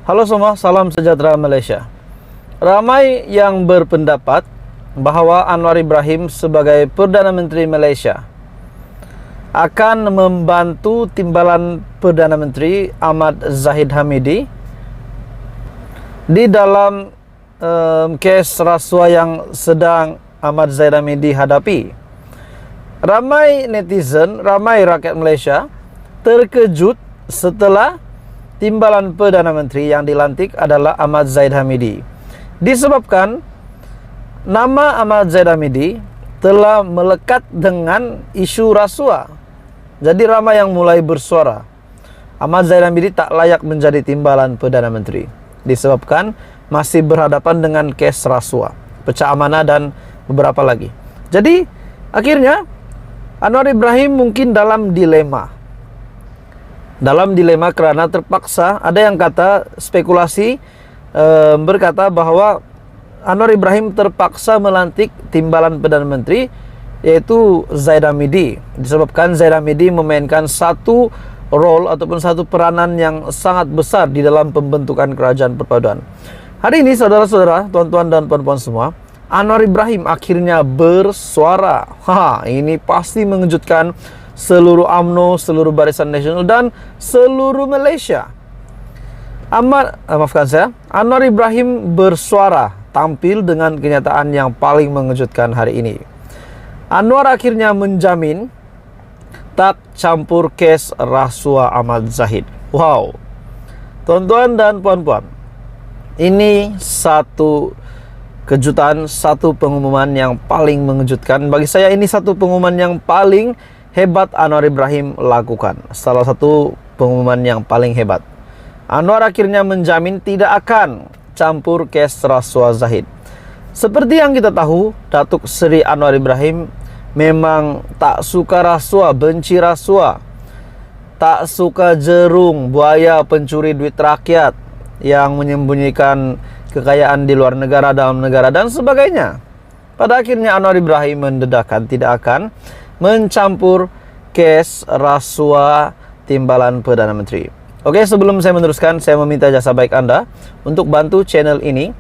Halo semua, salam sejahtera Malaysia. Ramai yang berpendapat bahawa Anwar Ibrahim sebagai Perdana Menteri Malaysia akan membantu timbalan Perdana Menteri Ahmad Zahid Hamidi di dalam kes rasuah yang sedang Ahmad Zahid Hamidi hadapi. Ramai netizen, ramai rakyat Malaysia terkejut setelah timbalan Perdana Menteri yang dilantik adalah Ahmad Zahid Hamidi. Disebabkan nama Ahmad Zahid Hamidi telah melekat dengan isu rasuah. Jadi ramai yang mulai bersuara, Ahmad Zahid Hamidi tak layak menjadi timbalan Perdana Menteri disebabkan masih berhadapan dengan kes rasuah, pecah amanah dan beberapa lagi. Jadi akhirnya Anwar Ibrahim mungkin dalam dilema karena terpaksa. Ada yang kata spekulasi berkata bahwa Anwar Ibrahim terpaksa melantik timbalan Perdana Menteri yaitu Zahid Hamidi disebabkan Zahid Hamidi memainkan satu role ataupun satu peranan yang sangat besar di dalam pembentukan kerajaan perpaduan. Hari ini saudara-saudara, tuan-tuan dan puan-puan semua, Anwar Ibrahim akhirnya bersuara. Ini pasti mengejutkan seluruh UMNO, seluruh Barisan Nasional dan seluruh Malaysia. Anwar Ibrahim bersuara, tampil dengan kenyataan yang paling mengejutkan hari ini. Anwar akhirnya menjamin tak campur kes rasuah Ahmad Zahid. Wow. Tuan-tuan dan puan-puan, ini satu kejutan, satu pengumuman yang paling mengejutkan. Bagi saya ini satu pengumuman yang paling hebat Anwar Ibrahim lakukan. Salah satu pengumuman yang paling hebat. Anwar akhirnya menjamin tidak akan campur kes rasuah Zahid. Seperti yang kita tahu, Datuk Seri Anwar Ibrahim memang tak suka rasuah, benci rasuah, tak suka jerung, buaya, pencuri duit rakyat yang menyembunyikan kekayaan di luar negara, dalam negara dan sebagainya. Pada akhirnya Anwar Ibrahim mendedahkan tidak akan mencampur kes rasuah timbalan Perdana Menteri. Oke, sebelum saya meneruskan, saya meminta jasa baik Anda untuk bantu channel ini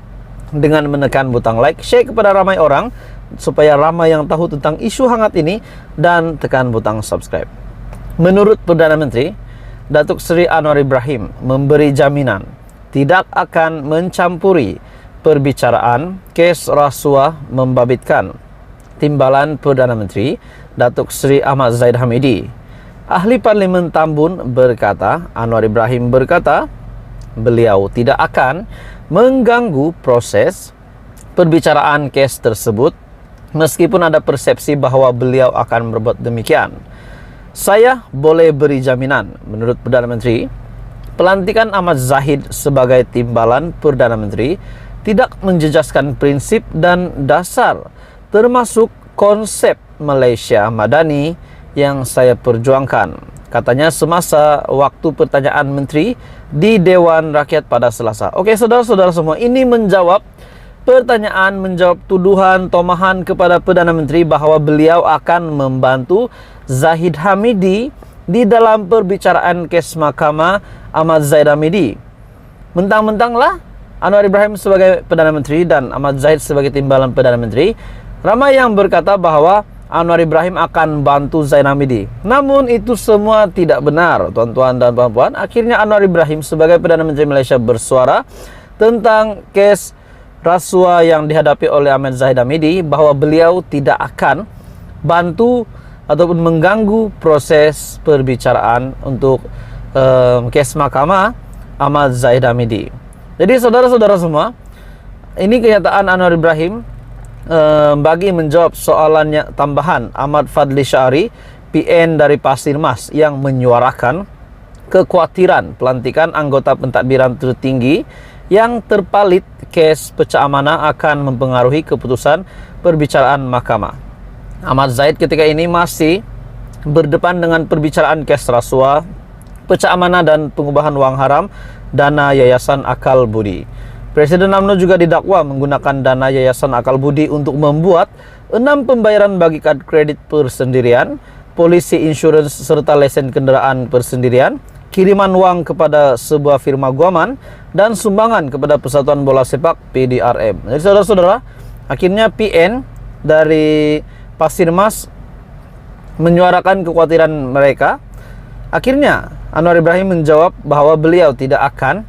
dengan menekan butang like, share kepada ramai orang supaya ramai yang tahu tentang isu hangat ini, dan tekan butang subscribe. Menurut Perdana Menteri, Datuk Seri Anwar Ibrahim memberi jaminan tidak akan mencampuri perbicaraan kes rasuah membabitkan timbalan Perdana Menteri Datuk Seri Ahmad Zahid Hamidi. Ahli Parlimen Tambun berkata, Anwar Ibrahim berkata, beliau tidak akan mengganggu proses perbicaraan kes tersebut meskipun ada persepsi bahawa beliau akan berbuat demikian. Saya boleh beri jaminan, menurut Perdana Menteri, pelantikan Ahmad Zahid sebagai timbalan Perdana Menteri tidak menjejaskan prinsip dan dasar termasuk konsep Malaysia Madani yang saya perjuangkan, katanya semasa waktu pertanyaan menteri di Dewan Rakyat pada Selasa. Oke, saudara-saudara semua, ini menjawab pertanyaan, menjawab tuduhan, tomahan kepada Perdana Menteri bahawa beliau akan membantu Zahid Hamidi di dalam perbicaraan kes mahkamah Ahmad Zahid Hamidi. Mentang-mentanglah Anwar Ibrahim sebagai Perdana Menteri dan Ahmad Zahid sebagai timbalan Perdana Menteri, ramai yang berkata bahawa Anwar Ibrahim akan bantu Zahid Hamidi. Namun itu semua tidak benar, tuan-tuan dan puan-puan. Akhirnya Anwar Ibrahim sebagai Perdana Menteri Malaysia bersuara tentang kes rasuah yang dihadapi oleh Ahmad Zahid Hamidi, bahawa beliau tidak akan bantu ataupun mengganggu proses perbicaraan untuk kes mahkamah Ahmad Zahid Hamidi. Jadi saudara-saudara semua, ini kenyataan Anwar Ibrahim bagi menjawab soalannya tambahan Ahmad Fadli Syari, PN dari Pasir Mas, yang menyuarakan kekhawatiran pelantikan anggota pentadbiran tertinggi yang terpalit kes pecah amanah akan mempengaruhi keputusan perbicaraan mahkamah. Ahmad Zahid ketika ini masih berdepan dengan perbicaraan kes rasuah, pecah amanah dan pengubahan wang haram dana Yayasan Akal Budi. Presiden UMNO juga didakwa menggunakan dana Yayasan Akal Budi untuk membuat 6 pembayaran bagi kad kredit persendirian, polisi insurans serta lesen kendaraan persendirian, kiriman uang kepada sebuah firma guaman, dan sumbangan kepada Persatuan Bola Sepak PDRM. Jadi saudara-saudara, akhirnya PN dari Pasir Mas menyuarakan kekhawatiran mereka. Akhirnya Anwar Ibrahim menjawab bahwa beliau tidak akan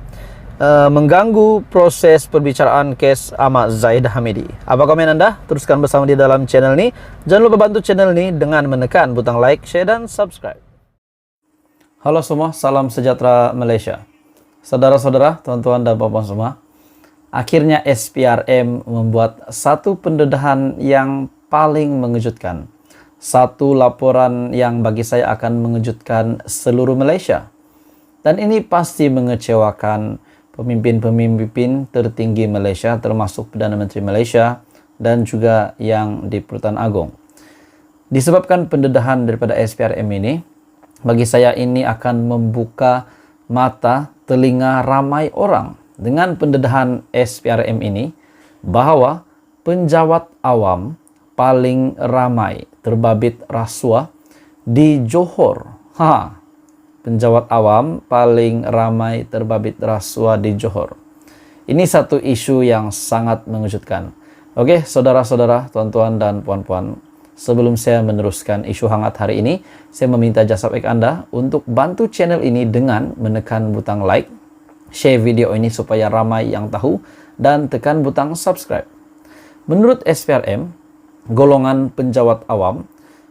mengganggu proses perbicaraan kes Ahmad Zaid Hamidi. Apa komen Anda? Teruskan bersama di dalam channel ini. Jangan lupa bantu channel ini dengan menekan butang like, share, dan subscribe. Halo semua, salam sejahtera Malaysia. Saudara-saudara, tuan-tuan dan puan-puan semua, akhirnya SPRM membuat satu pendedahan yang paling mengejutkan. Satu laporan yang bagi saya akan mengejutkan seluruh Malaysia. Dan ini pasti mengecewakan pemimpin-pemimpin tertinggi Malaysia, termasuk Perdana Menteri Malaysia dan juga yang di Pertuan Agong. Disebabkan pendedahan daripada SPRM ini, bagi saya ini akan membuka mata, telinga ramai orang dengan pendedahan SPRM ini, bahwa penjawat awam paling ramai terbabit rasuah di Johor. Penjawat awam paling ramai terbabit rasuah di Johor. Ini satu isu yang sangat mengejutkan. Oke, saudara-saudara, tuan-tuan dan puan-puan, sebelum saya meneruskan isu hangat hari ini, saya meminta jasa baik Anda untuk bantu channel ini dengan menekan butang like, share video ini supaya ramai yang tahu, dan tekan butang subscribe. Menurut SPRM, golongan penjawat awam,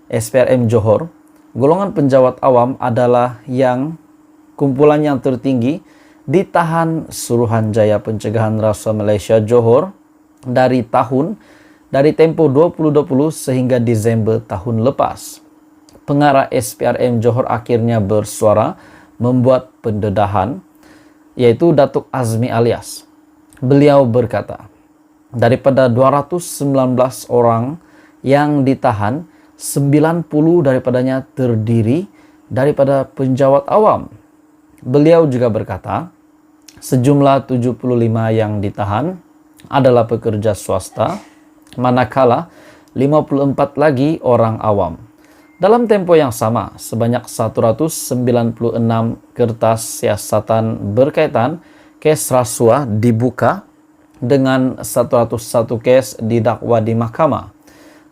SPRM Johor, golongan penjawat awam adalah yang kumpulan yang tertinggi ditahan Suruhanjaya Pencegahan Rasuah Malaysia Johor dari tempo 2020 sehingga Desember tahun lepas. Pengarah SPRM Johor akhirnya bersuara membuat pendedahan, yaitu Datuk Azmi Alias. Beliau berkata, daripada 219 orang yang ditahan, 90 daripadanya terdiri daripada penjawat awam. Beliau juga berkata, sejumlah 75 yang ditahan adalah pekerja swasta, manakala 54 lagi orang awam. Dalam tempo yang sama, sebanyak 196 kertas siasatan berkaitan kes rasuah dibuka dengan 101 kes didakwa di mahkamah.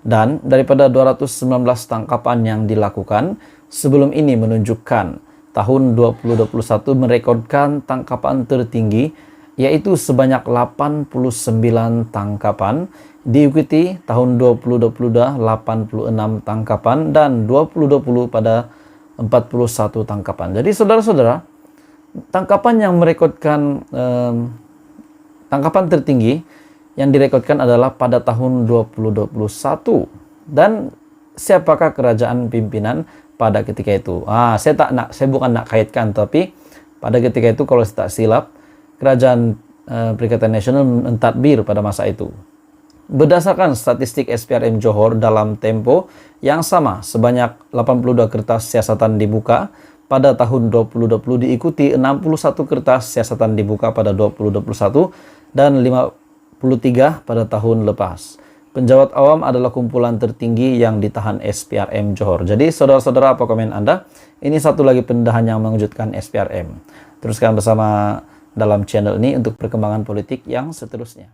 Dan daripada 219 tangkapan yang dilakukan sebelum ini menunjukkan tahun 2021 merekodkan tangkapan tertinggi, yaitu sebanyak 89 tangkapan, diikuti tahun 2020 86 tangkapan, dan 2020 pada 41 tangkapan. Jadi saudara-saudara, tangkapan yang merekodkan tangkapan tertinggi yang direkodkan adalah pada tahun 2021. Dan siapakah kerajaan pimpinan pada ketika itu? Saya bukan nak kaitkan, tapi pada ketika itu kalau saya tak silap, kerajaan Perikatan Nasional mentadbir pada masa itu. Berdasarkan statistik SPRM Johor, dalam tempo yang sama sebanyak 82 kertas siasatan dibuka pada tahun 2020, diikuti 61 kertas siasatan dibuka pada 2021 dan 53 pada tahun lepas. Penjawat awam adalah kumpulan tertinggi yang ditahan SPRM Johor. Jadi saudara-saudara, apa komen Anda? Ini satu lagi pendedahan yang mengejutkan SPRM. Teruskan bersama dalam channel ini untuk perkembangan politik yang seterusnya.